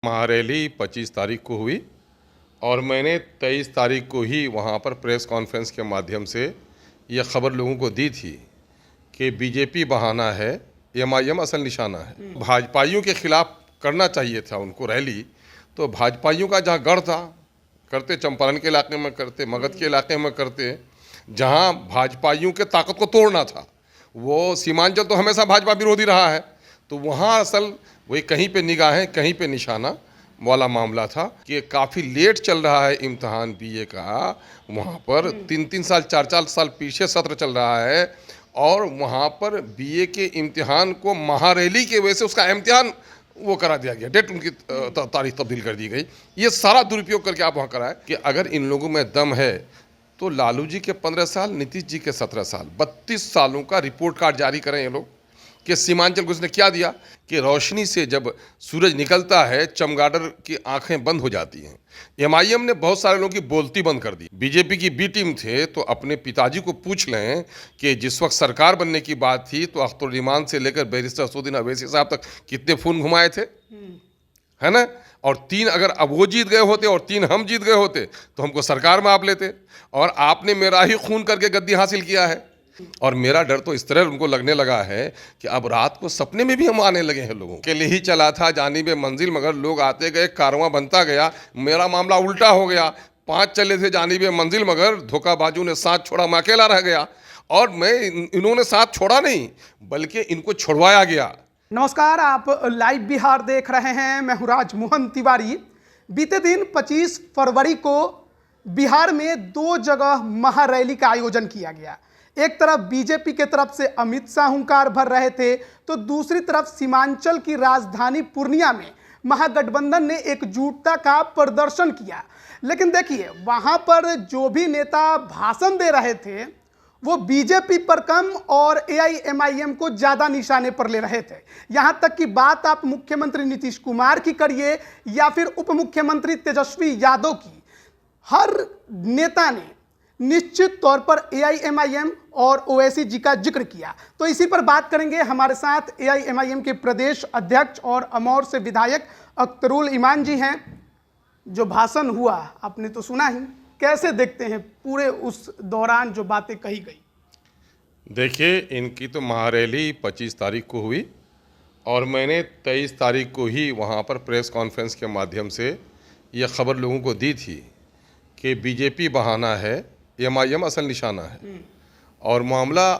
महारैली 25 तारीख को हुई और मैंने 23 तारीख को ही वहाँ पर प्रेस कॉन्फ्रेंस के माध्यम से यह खबर लोगों को दी थी कि बीजेपी बहाना है, एमआईएम असल निशाना है। भाजपाइयों के खिलाफ करना चाहिए था उनको रैली, तो भाजपाइयों का जहाँ गढ़ था करते, चंपारण के इलाके में करते, मगध के इलाके में करते, जहाँ भाजपाइयों के ताकत को तोड़ना था। वो सीमांचल तो हमेशा भाजपा विरोधी रहा है, तो वहाँ असल वही कहीं पे निगाहें कहीं पे निशाना वाला मामला था कि काफ़ी लेट चल रहा है इम्तहान बीए का। वहाँ पर 3-3 साल 4-4 साल पीछे सत्र चल रहा है और वहाँ पर बीए के इम्तिहान को महारैली की वजह से उसका इम्तिहान वो करा दिया गया, डेट उनकी तारीख तब्दील कर दी गई। ये सारा दुरुपयोग करके आप वहाँ कराएं कि अगर इन लोगों में दम है तो लालू जी के 15 साल, नीतीश जी के 17 साल, 32 सालों का रिपोर्ट कार्ड जारी करें ये लोग कि सीमांचल को उसने क्या दिया कि रोशनी से जब सूरज निकलता है चमगादड़ की आंखें बंद हो जाती हैं। एमआईएम ने बहुत सारे लोगों की बोलती बंद कर दी। बीजेपी की बी टीम थे तो अपने पिताजी को पूछ लें कि जिस वक्त सरकार बनने की बात थी तो अख्तरुल से लेकर बैरिस्टर असदुद्दीन अवैसी साहब तक कितने खून घुमाए थे, है ना। और 3 अगर अब वो जीत गए होते और 3 हम जीत गए होते तो हमको सरकार में आप लेते, और आपने मेरा ही खून करके गद्दी हासिल किया है। और मेरा डर तो इस तरह उनको लगने लगा है कि अब रात को सपने में भी हम आने लगे हैं। लोगों के लिए ही चला था जानिबे मंजिल, मगर लोग आते गए, कारवां बनता गया। मेरा मामला उल्टा हो गया, 5 चले थे जानिबे मंजिल, मगर धोखाबाजों ने साथ छोड़ा, मैं अकेला रह गया। और इन्होंने साथ छोड़ा नहीं बल्कि इनको छुड़वाया गया। नमस्कार, आप लाइव बिहार देख रहे हैं। मैं हूं राजमोहन तिवारी। बीते दिन 25 फरवरी को बिहार में 2 जगह महारैली का आयोजन किया गया। एक तरफ बीजेपी के तरफ से अमित शाह हुंकार भर रहे थे, तो दूसरी तरफ सीमांचल की राजधानी पूर्णिया में महागठबंधन ने एकजुटता का प्रदर्शन किया। लेकिन देखिए, वहां पर जो भी नेता भाषण दे रहे थे वो बीजेपी पर कम और एआईएमआईएम को ज्यादा निशाने पर ले रहे थे। यहां तक कि बात आप मुख्यमंत्री नीतीश कुमार की करिए या फिर उप मुख्यमंत्री तेजस्वी यादव की, हर नेता ने निश्चित तौर पर एआईएमआईएम और ओवैसी जी का जिक्र किया। तो इसी पर बात करेंगे। हमारे साथ एआईएमआईएम के प्रदेश अध्यक्ष और अमौर से विधायक अख्तरुल ईमान जी हैं। जो भाषण हुआ आपने तो सुना ही, कैसे देखते हैं पूरे उस दौरान जो बातें कही गई? देखिए, इनकी तो महारैली 25 तारीख को हुई और मैंने 23 तारीख को ही वहाँ पर प्रेस कॉन्फ्रेंस के माध्यम से यह खबर लोगों को दी थी कि बीजेपी बहाना है, एमआईएम असल निशाना है। और मामला,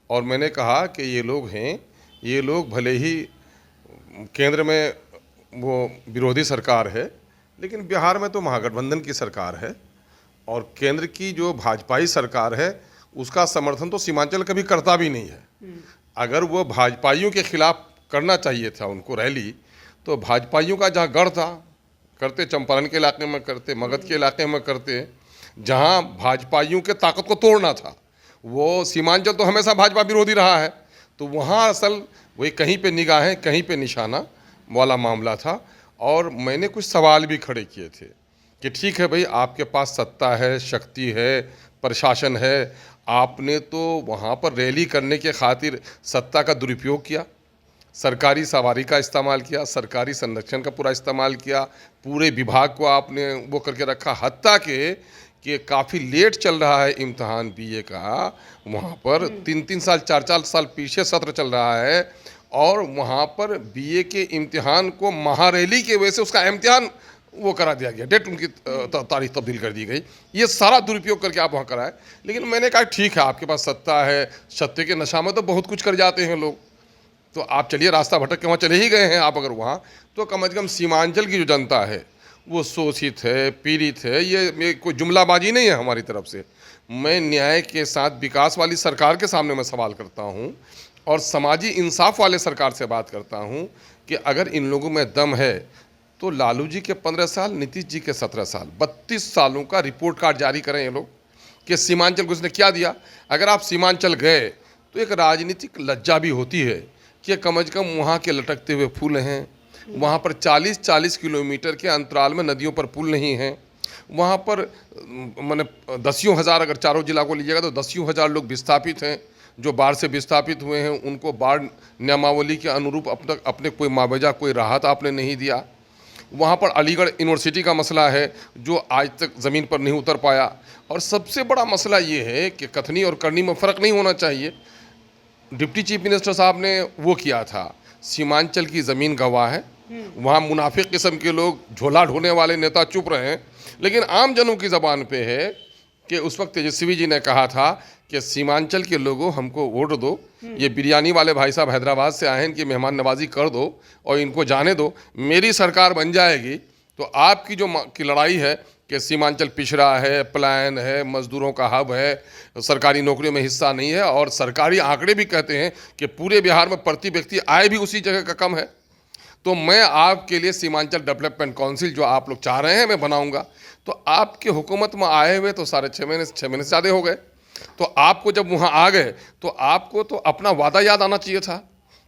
और मैंने कहा कि ये लोग हैं, ये लोग भले ही केंद्र में वो विरोधी सरकार है, लेकिन बिहार में तो महागठबंधन की सरकार है और केंद्र की जो भाजपाई सरकार है उसका समर्थन तो सीमांचल कभी करता भी नहीं है। अगर वो भाजपाइयों के खिलाफ करना चाहिए था उनको रैली, तो भाजपाइयों का जहाँ गढ़ था करते, चंपारण के इलाके में करते, मगध के इलाके में करते, जहाँ भाजपाइयों के ताकत को तोड़ना था। वो सीमांचल तो हमेशा भाजपा विरोधी रहा है, तो वहाँ असल वही कहीं पे निगाहें कहीं पे निशाना वाला मामला था। और मैंने कुछ सवाल भी खड़े किए थे कि ठीक है भाई, आपके पास सत्ता है, शक्ति है, प्रशासन है, आपने तो वहाँ पर रैली करने के खातिर सत्ता का दुरुपयोग किया, सरकारी सवारी का इस्तेमाल किया, सरकारी संरक्षण का पूरा इस्तेमाल किया, पूरे विभाग को आपने वो करके रखा। हत्ता कि काफ़ी लेट चल रहा है इम्तहान बीए का। वहाँ पर 3-3 साल 4-4 साल पीछे सत्र चल रहा है और वहाँ पर बीए के इम्तिहान को महारैली की वजह से उसका इम्तिहान वो करा दिया गया, डेट उनकी तारीख तब्दील कर दी गई। ये सारा दुरुपयोग करके आप वहाँ कराएं। लेकिन मैंने कहा ठीक है, आपके पास सत्ता है, सत्ते के नशा में तो बहुत कुछ कर जाते हैं लोग, तो आप चलिए, रास्ता भटक के वहाँ चले ही गए हैं आप अगर वहाँ, तो कम से कम सीमांचल की जो जनता है वो शोषित है, पीड़ित है। ये कोई जुमलाबाजी नहीं है हमारी तरफ से। मैं न्याय के साथ विकास वाली सरकार के सामने मैं सवाल करता हूँ और समाजी इंसाफ वाले सरकार से बात करता हूँ कि अगर इन लोगों में दम है तो लालू जी के 15 साल, नीतीश जी के 17 साल, 32 सालों का रिपोर्ट कार्ड जारी करें ये लोग कि सीमांचल को उसने क्या दिया। अगर आप सीमांचल गए तो एक राजनीतिक लज्जा भी होती है कि कम से कम वहाँ के लटकते हुए फूल हैं, वहाँ पर 40-40 किलोमीटर के अंतराल में नदियों पर पुल नहीं हैं, वहाँ पर मैंने 10,000, अगर चारों जिला को लीजिएगा तो 10,000 लोग विस्थापित हैं। जो बाढ़ से विस्थापित हुए हैं उनको बाढ़ नियमावली के अनुरूप अपने कोई मुआवजा, कोई राहत आपने नहीं दिया। वहाँ पर अलीगढ़ यूनिवर्सिटी का मसला है जो आज तक ज़मीन पर नहीं उतर पाया। और सबसे बड़ा मसला ये है कि कथनी और करनी में फ़र्क नहीं होना चाहिए। डिप्टी चीफ मिनिस्टर साहब ने वो किया था, सीमांचल की ज़मीन गवाह है, वहाँ मुनाफिक किस्म के लोग, झोला ढोने वाले नेता चुप रहे हैं, लेकिन आम जनों की ज़बान पे है कि उस वक्त तेजस्वी जी ने कहा था कि सीमांचल के लोगों हमको वोट दो, ये बिरयानी वाले भाई साहब हैदराबाद से आए हैं, इनकी मेहमान नवाजी कर दो और इनको जाने दो, मेरी सरकार बन जाएगी तो आपकी जो की लड़ाई है कि सीमांचल पिछड़ा है, पलायन है, मजदूरों का हब है, सरकारी नौकरियों में हिस्सा नहीं है, और सरकारी आंकड़े भी कहते हैं कि पूरे बिहार में प्रति व्यक्ति आय भी उसी जगह का कम है, तो मैं आपके लिए सीमांचल डेवलपमेंट काउंसिल जो आप लोग चाह रहे हैं मैं बनाऊंगा। तो आपके हुकूमत में आए हुए तो साढ़े 6 महीने से ज़्यादा हो गए, तो आपको जब वहाँ आ गए तो आपको तो अपना वादा याद आना चाहिए था,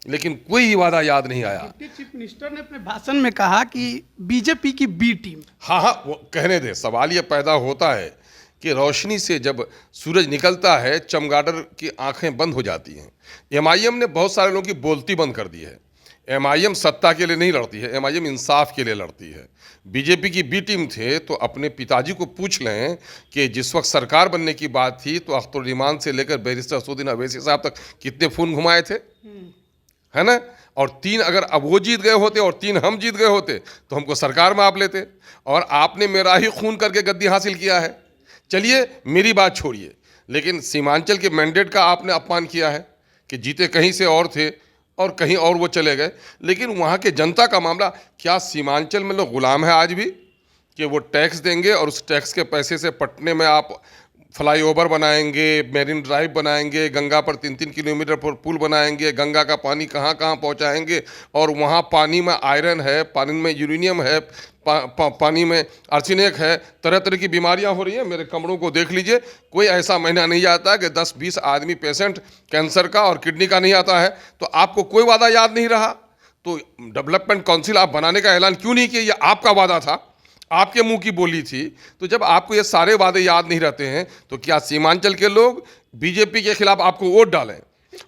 लेकिन कोई वादा याद नहीं आया। डिप्टी चीफ मिनिस्टर ने अपने भाषण में कहा कि बीजेपी की बी टीम। हाँ, वो कहने दे। सवाल ये पैदा होता है कि रोशनी से जब सूरज निकलता है चमगादड़ की आंखें बंद हो जाती हैं। एमआईएम ने बहुत सारे लोगों की बोलती बंद कर दी है। एमआईएम सत्ता के लिए नहीं लड़ती है, एमआईएम इंसाफ के लिए लड़ती है। बीजेपी की बी टीम थे तो अपने पिताजी को पूछ लें कि जिस वक्त सरकार बनने की बात थी तो अख्तरुर्रहमान से लेकर बैरिस्टर असदुद्दीन अवैसी साहब तक कितने खून घुमाए थे, है ना। और 3 अगर अब वो जीत गए होते और 3 हम जीत गए होते तो हमको सरकार में आप लेते, और आपने मेरा ही खून करके गद्दी हासिल किया है। चलिए मेरी बात छोड़िए, लेकिन सीमांचल के मैंडेट का आपने अपमान किया है कि जीते कहीं से और थे और कहीं और वो चले गए। लेकिन वहाँ के जनता का मामला, क्या सीमांचल में लोग गुलाम है आज भी कि वो टैक्स देंगे और उस टैक्स के पैसे से पटने में आप फ्लाईओवर बनाएंगे, मेरीन ड्राइव बनाएंगे, गंगा पर 3-3 किलोमीटर पर पुल बनाएंगे, गंगा का पानी कहाँ कहाँ पहुँचाएंगे, और वहाँ पानी में आयरन है, पानी में यूरेनियम है, पानी में आर्सेनिक है, तरह तरह की बीमारियाँ हो रही हैं। मेरे कमरों को देख लीजिए, कोई ऐसा महीना नहीं आता कि 10-20 आदमी पेशेंट कैंसर का और किडनी का नहीं आता है। तो आपको कोई वादा याद नहीं रहा, तो डेवलपमेंट काउंसिल आप बनाने का ऐलान क्यों नहीं किया? ये आपका वादा था, आपके मुंह की बोली थी। तो जब आपको ये सारे वादे याद नहीं रहते हैं तो क्या सीमांचल के लोग बीजेपी के खिलाफ आपको वोट डालें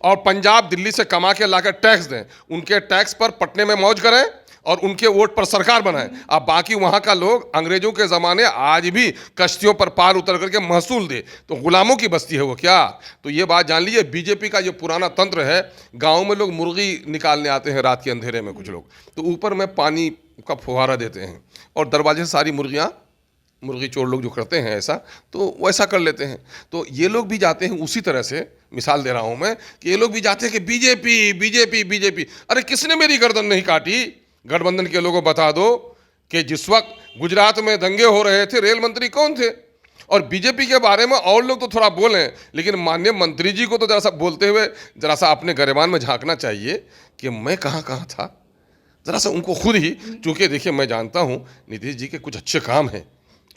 और पंजाब दिल्ली से कमा के लाकर टैक्स दें, उनके टैक्स पर पटने में मौज करें और उनके वोट पर सरकार बनाएं? अब बाकी वहाँ का लोग अंग्रेजों के ज़माने आज भी कश्तियों पर पार उतर करके महसूल दे, तो गुलामों की बस्ती है वो क्या? तो ये बात जान लीजिए, बीजेपी का जो पुराना तंत्र है, गाँव में लोग मुर्गी निकालने आते हैं रात के अंधेरे में, कुछ लोग तो ऊपर में पानी का फुहारा देते हैं और दरवाजे से सारी मुर्गियाँ, मुर्गी चोर लोग जो करते हैं ऐसा, तो वैसा कर लेते हैं। तो ये लोग भी जाते हैं उसी तरह से, मिसाल दे रहा हूँ मैं, कि ये लोग भी जाते हैं कि बीजेपी बीजेपी बीजेपी। अरे किसने मेरी गर्दन नहीं काटी? गठबंधन के लोगों बता दो कि जिस वक्त गुजरात में दंगे हो रहे थे रेल मंत्री कौन थे? और बीजेपी के बारे में और लोग तो थोड़ा बोलें, लेकिन माननीय मंत्री जी को तो जरा सा बोलते हुए जरा सा अपने गरिमान में झांकना चाहिए कि मैं कहाँ कहाँ था। ज़रा सा उनको खुद ही, चूँकि देखिए मैं जानता हूँ नीतीश जी के कुछ अच्छे काम हैं,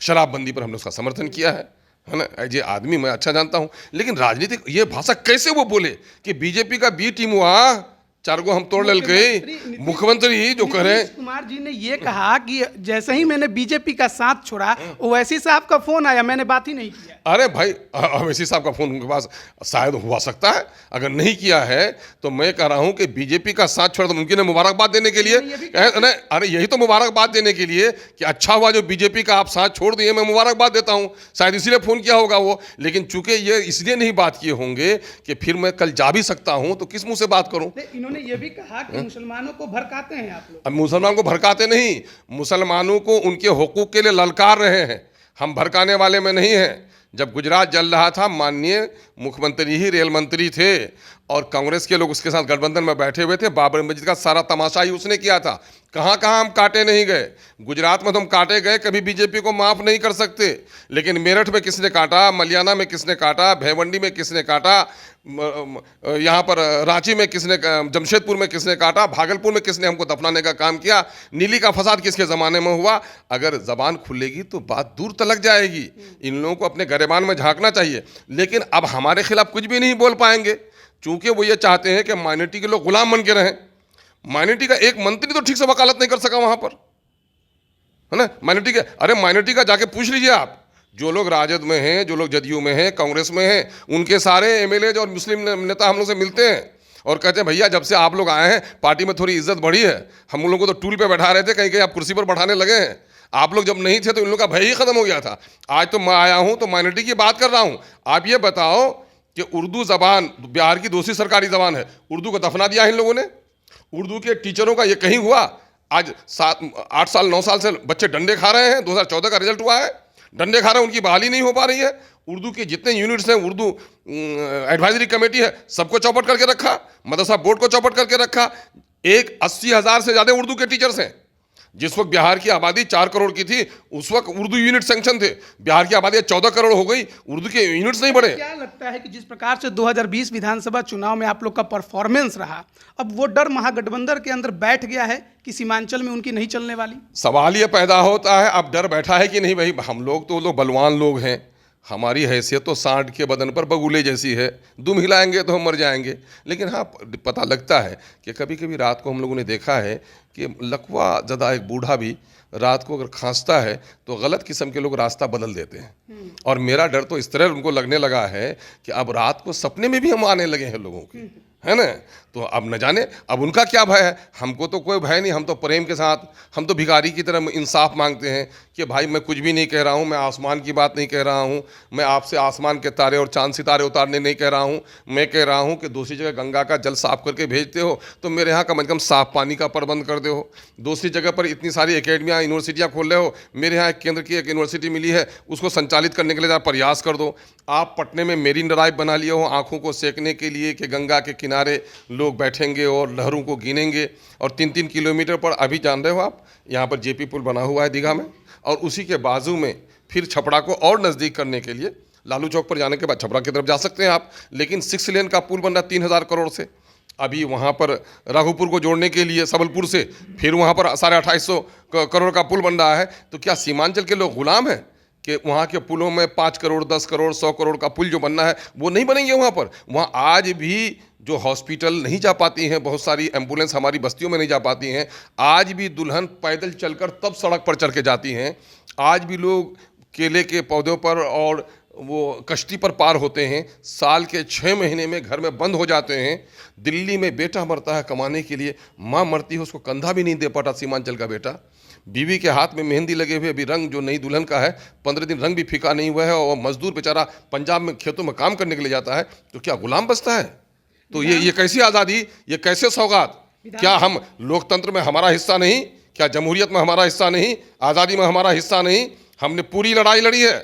शराबबंदी पर हमने उसका समर्थन किया है ना, ये आदमी मैं अच्छा जानता हूँ, लेकिन राजनीतिक ये भाषा कैसे वो बोले कि बीजेपी का बी टीम हुआ, 4 गो हम तोड़ लेल गए। मुख्यमंत्री जो कह रहे हैं, कुमार जी ने ये कहा कि जैसे ही मैंने बीजेपी का साथ छोड़ा ओवैसी साहब का फोन आया, मैंने बात ही नहीं किया। अरे भाई, ओवैसी साहब का फोन उनके पास शायद हुआ सकता है, अगर नहीं किया है तो मैं कह रहा हूं कि बीजेपी का साथ छोड़ा तो मुमकिन है मुबारकबाद देने के लिए, अरे यही तो मुबारकबाद देने के लिए कि अच्छा हुआ जो बीजेपी का आप साथ छोड़ दिए, मैं मुबारकबाद देता हूं, शायद इसीलिए फोन किया होगा वो। लेकिन चूंकि ये इसलिए नहीं बात किए होंगे कि फिर मैं कल जा भी सकता हूं, तो किस मुंह से बात करूं? इन्होंने ये भी कहा कि मुसलमानों को भड़काते हैं आप लोग। अब मुसलमानों को भड़काते नहीं, मुसलमानों को उनके हुकूक के लिए ललकार रहे हैं, हम भड़काने वाले में नहीं हैं। जब गुजरात जल रहा था, माननीय मुख्यमंत्री ही रेल मंत्री थे और कांग्रेस के लोग उसके साथ गठबंधन में बैठे हुए थे। बाबरी मस्जिद का सारा तमाशा ही उसने किया था। कहाँ कहाँ हम काटे नहीं गए, गुजरात में तो हम काटे गए, कभी बीजेपी को माफ़ नहीं कर सकते। लेकिन मेरठ में किसने काटा, मलियाना में किसने काटा, भेवंडी में किसने काटा, यहाँ पर रांची में किसने, जमशेदपुर में किसने काटा, भागलपुर में किसने हमको दफनाने का काम किया, नीली का फसाद किसके ज़माने में हुआ? अगर ज़बान खुलेगी तो बात दूर तलक जाएगी। इन लोगों को अपने गिरबान में झांकना चाहिए। लेकिन अब हमारे खिलाफ कुछ भी नहीं बोल पाएंगे, चूँकि वो ये चाहते हैं कि माइनॉरिटी के लोग गुलाम बन के रहें। माइनॉरिटी का एक मंत्री तो ठीक से वकालत नहीं कर सका वहाँ पर, है ना। माइनॉरिटी के, अरे माइनॉरिटी का जाके पूछ लीजिए आप, जो लोग राजद में हैं, जो लोग जदयू में हैं, कांग्रेस में हैं, उनके सारे एमएलए और मुस्लिम नेता हम लोग से मिलते हैं। और कहते हैं भैया जब से आप लोग आए हैं पार्टी में थोड़ी इज्जत बढ़ी है, हम लोगों को तो टूल पे बैठा रहे थे, कहीं कहीं आप कुर्सी पर बैठाने लगे हैं। आप लोग जब नहीं थे तो इन लोगों का भय ही खत्म हो गया था। आज तो मैं आया हूं तो माइनॉरिटी की बात कर रहा हूं। आप ये बताओ कि उर्दू जबान बिहार की दूसरी सरकारी जबान है, उर्दू को दफना दिया है इन लोगों ने। उर्दू के टीचरों का ये कहीं हुआ? आज 8 साल 9 साल से बच्चे डंडे खा रहे हैं, 2014 का रिजल्ट हुआ है, डंडे खा रहे हैं, उनकी बहाली नहीं हो पा रही है। उर्दू के जितने यूनिट्स हैं, उर्दू एडवाइजरी कमेटी है, सबको चौपट करके रखा, मदरसा बोर्ड को चौपट करके रखा। 80,000 से ज़्यादा उर्दू के टीचर्स हैं। जिस वक्त बिहार की आबादी 4 करोड़ की थी, उस वक्त उर्दू यूनिट सैंक्शन थे। बिहार की आबादी 14 करोड़ हो गई, उर्दू के यूनिट्स नहीं बढ़े। क्या लगता है कि जिस प्रकार से 2020 विधानसभा चुनाव में आप लोग का परफॉर्मेंस रहा, अब वो डर महागठबंधन के अंदर बैठ गया है कि सीमांचल में उनकी नहीं चलने वाली? सवाल ये पैदा होता है, अब डर बैठा है कि नहीं भाई? हम लोग तो बलवान लोग हैं, हमारी हैसियत तो सांड के बदन पर बगुले जैसी है, दुम हिलाएंगे तो हम मर जाएंगे। लेकिन हाँ, पता लगता है कि कभी कभी रात को हम लोगों ने देखा है कि लकवा ज़्यादा एक बूढ़ा भी रात को अगर खांसता है तो गलत किस्म के लोग रास्ता बदल देते हैं। और मेरा डर तो इस तरह उनको लगने लगा है कि अब रात को सपने में भी हम आने लगे हैं लोगों के, है ना? तो अब न जाने अब उनका क्या भय है। हमको तो कोई भय नहीं, हम तो प्रेम के साथ, हम तो भिखारी की तरह इंसाफ मांगते हैं कि भाई मैं कुछ भी नहीं कह रहा हूँ, मैं आसमान की बात नहीं कह रहा हूँ, मैं आपसे आसमान के तारे और चांद सितारे उतारने नहीं कह रहा हूँ। मैं कह रहा हूँ कि दूसरी जगह गंगा का जल साफ करके भेजते हो तो मेरे यहाँ कम से कम साफ पानी का प्रबंध कर दो। दूसरी जगह पर इतनी सारी एकेडमियाँ यूनिवर्सिटियाँ खोल रहे हो, मेरे यहाँ एक केंद्र की एक यूनिवर्सिटी मिली है, उसको संचालित करने के लिए ज़रा प्रयास कर दो। आप पटने में मेरीन ड्राइव बना लिए हो आँखों को सेकने के लिए कि गंगा के किनारे लोग बैठेंगे और लहरों को गिनेंगे। और 3-3 किलोमीटर पर अभी जान रहे हो आप, यहाँ पर जेपी पुल बना हुआ है दीघा में, और उसी के बाजू में फिर छपरा को और नज़दीक करने के लिए लालू चौक पर जाने के बाद छपरा की तरफ जा सकते हैं आप। लेकिन 6 लेन का पुल बन रहा 3,000 करोड़ से। अभी वहाँ पर राघोपुर को जोड़ने के लिए सबलपुर से फिर वहाँ पर 2,500 करोड़ का पुल बन रहा है। तो क्या सीमांचल के लोग गुलाम हैं कि वहाँ के पुलों में 5 करोड़ 10 करोड़ 100 करोड़ का पुल जो बनना है वो नहीं बनेंगे? वहाँ पर वहाँ आज भी जो हॉस्पिटल नहीं जा पाती हैं, बहुत सारी एम्बुलेंस हमारी बस्तियों में नहीं जा पाती हैं, आज भी दुल्हन पैदल चलकर तब सड़क पर चढ़ के जाती हैं, आज भी लोग केले के पौधों पर और वो कश्ती पर पार होते हैं, साल के 6 महीने में घर में बंद हो जाते हैं। दिल्ली में बेटा मरता है कमाने के लिए, माँ मरती है, उसको कंधा भी नहीं दे पाता सीमांचल का बेटा। बीवी के हाथ में मेहंदी लगे हुए, अभी रंग जो नई दुल्हन का है 15 दिन रंग भी फीका नहीं हुआ है, और मजदूर बेचारा पंजाब में खेतों में काम करने के लिए जाता है, तो क्या गुलाम बचता है? तो ये कैसी आज़ादी, ये कैसे सौगात? क्या हम लोकतंत्र में हमारा हिस्सा नहीं? क्या जमहूरियत में हमारा हिस्सा नहीं? आज़ादी में हमारा हिस्सा नहीं? हमने पूरी लड़ाई लड़ी है।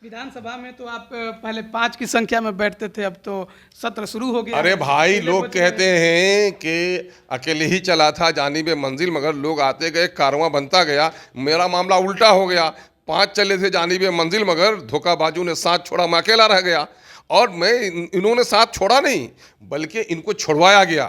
विधानसभा में तो आप पहले 5 की संख्या में बैठते थे, अब तो सत्र शुरू हो गया। अरे भाई, लोग कहते हैं कि अकेले ही चला था जानिबे मंजिल, मगर लोग आते गए, कारवां बनता गया। मेरा मामला उल्टा हो गया, 5 चले थे जानिबे मंजिल, मगर धोखाबाजों ने साथ छोड़ा, मैं अकेला रह गया। और मैं इन्होंने साथ छोड़ा नहीं, बल्कि इनको छुड़वाया गया,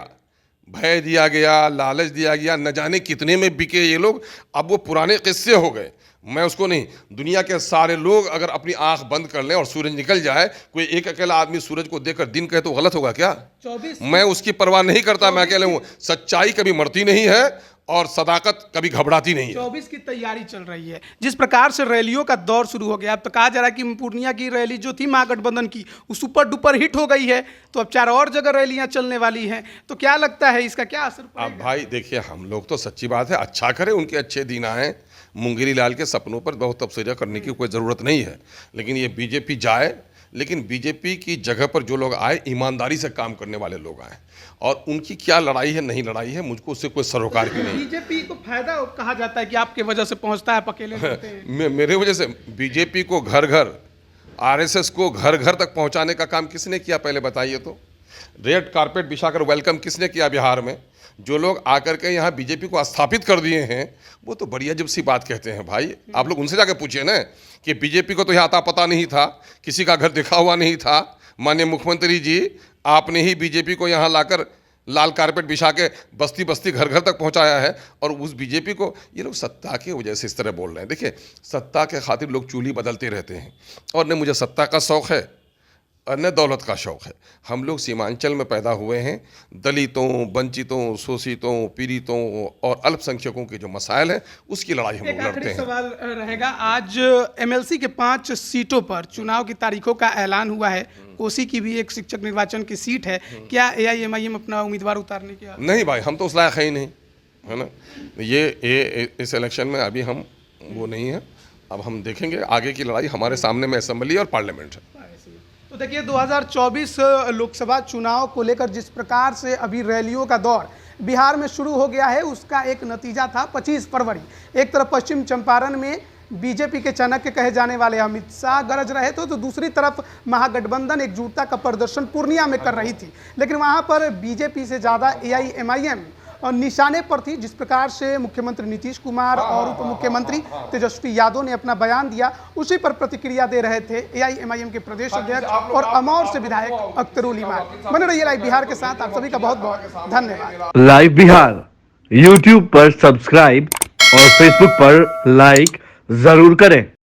भय दिया गया, लालच दिया गया, न जाने कितने में बिके ये लोग। अब वो पुराने किस्से हो गए, मैं उसको नहीं। दुनिया के सारे लोग अगर अपनी आंख बंद कर लें और सूरज निकल जाए, कोई एक अकेला आदमी सूरज को देखकर दिन कहे तो गलत होगा क्या? 24 मैं उसकी परवाह नहीं करता, मैं अकेले हूँ। सच्चाई कभी मरती नहीं है और सदाकत कभी घबराती नहीं है। 24 की तैयारी चल रही है, जिस प्रकार से रैलियों का दौर शुरू हो गया। अब तो कहा जा रहा है कि पूर्णिया की रैली जो थी महागठबंधन की, वो सुपर डुपर हिट हो गई है, तो अब 4 और जगह रैलियां चलने वाली हैं। तो क्या लगता है इसका क्या असर पड़ेगा? अब भाई देखिए, हम लोग तो सच्ची बात है अच्छा करें, उनके अच्छे दिन आए। मुंगेरी लाल के सपनों पर बहुत तबसरा करने की कोई ज़रूरत नहीं है, लेकिन ये बीजेपी जाए, लेकिन बीजेपी की जगह पर जो लोग आए ईमानदारी से काम करने वाले लोग आए। और उनकी क्या लड़ाई है नहीं लड़ाई है, मुझको उससे कोई सरोकार भी नहीं। बीजेपी को फायदा कहा जाता है कि आपके वजह से पहुंचता है, आप अकेले होते हैं। मेरे वजह से बीजेपी को घर घर, आरएसएस को घर घर तक पहुंचाने का काम किसने किया पहले बताइए तो? रेड कारपेट बिछाकर वेलकम किसने किया बिहार में? जो लोग आकर के यहाँ बीजेपी को स्थापित कर दिए हैं, वो तो बड़ी अजब सी बात कहते हैं भाई। आप लोग उनसे जाके पूछिए ना कि बीजेपी को तो यहाँ आता पता नहीं था, किसी का घर दिखा हुआ नहीं था। माननीय मुख्यमंत्री जी, आपने ही बीजेपी को यहाँ लाकर लाल कारपेट बिछा के बस्ती बस्ती घर घर तक पहुँचाया है। और उस बीजेपी को ये लोग सत्ता की वजह से इस तरह बोल रहे हैं। देखिए, सत्ता के खातिर लोग चूल्ही बदलते रहते हैं, और न मुझे सत्ता का शौक़ है, न दौलत का शौक है। हम लोग सीमांचल में पैदा हुए हैं। दलितों, वंचितों, शोषितों, पीड़ितों और अल्पसंख्यकों के जो मसाइल हैं उसकी लड़ाई हम लोग एक लड़ते आखिरी हैं। सवाल रहेगा, आज एमएलसी के 5 सीटों पर चुनाव की तारीखों का ऐलान हुआ है। कोसी की भी एक शिक्षक निर्वाचन की सीट है। क्या एआईएमआईएम अपना उम्मीदवार उतारने के नहीं भाई, हम तो उस लायक है ही नहीं, है ना। ये इस इलेक्शन में अभी हम वो नहीं है। अब हम देखेंगे आगे की लड़ाई। हमारे सामने में असेंबली और पार्लियामेंट है। तो देखिए 2024 लोकसभा चुनाव को लेकर जिस प्रकार से अभी रैलियों का दौर बिहार में शुरू हो गया है, उसका एक नतीजा था 25 फरवरी। एक तरफ पश्चिम चंपारण में बीजेपी के चाणक्य कहे जाने वाले अमित शाह गरज रहे थे, तो दूसरी तरफ महागठबंधन एकजुटता का प्रदर्शन पूर्णिया में कर रही थी। लेकिन वहां पर बीजेपी से ज़्यादा एआईएमआईएम और निशाने पर थी। जिस प्रकार से मुख्यमंत्री नीतीश कुमार और उप मुख्यमंत्री तेजस्वी यादव ने अपना बयान दिया, उसी पर प्रतिक्रिया दे रहे थे एआईएमआईएम के प्रदेश अध्यक्ष और अमौर से विधायक अख्तरुल इमान। बने रहिए लाइव बिहार के साथ। आप सभी का बहुत बहुत धन्यवाद। लाइव बिहार यूट्यूब पर सब्सक्राइब और फेसबुक पर लाइक जरूर करें।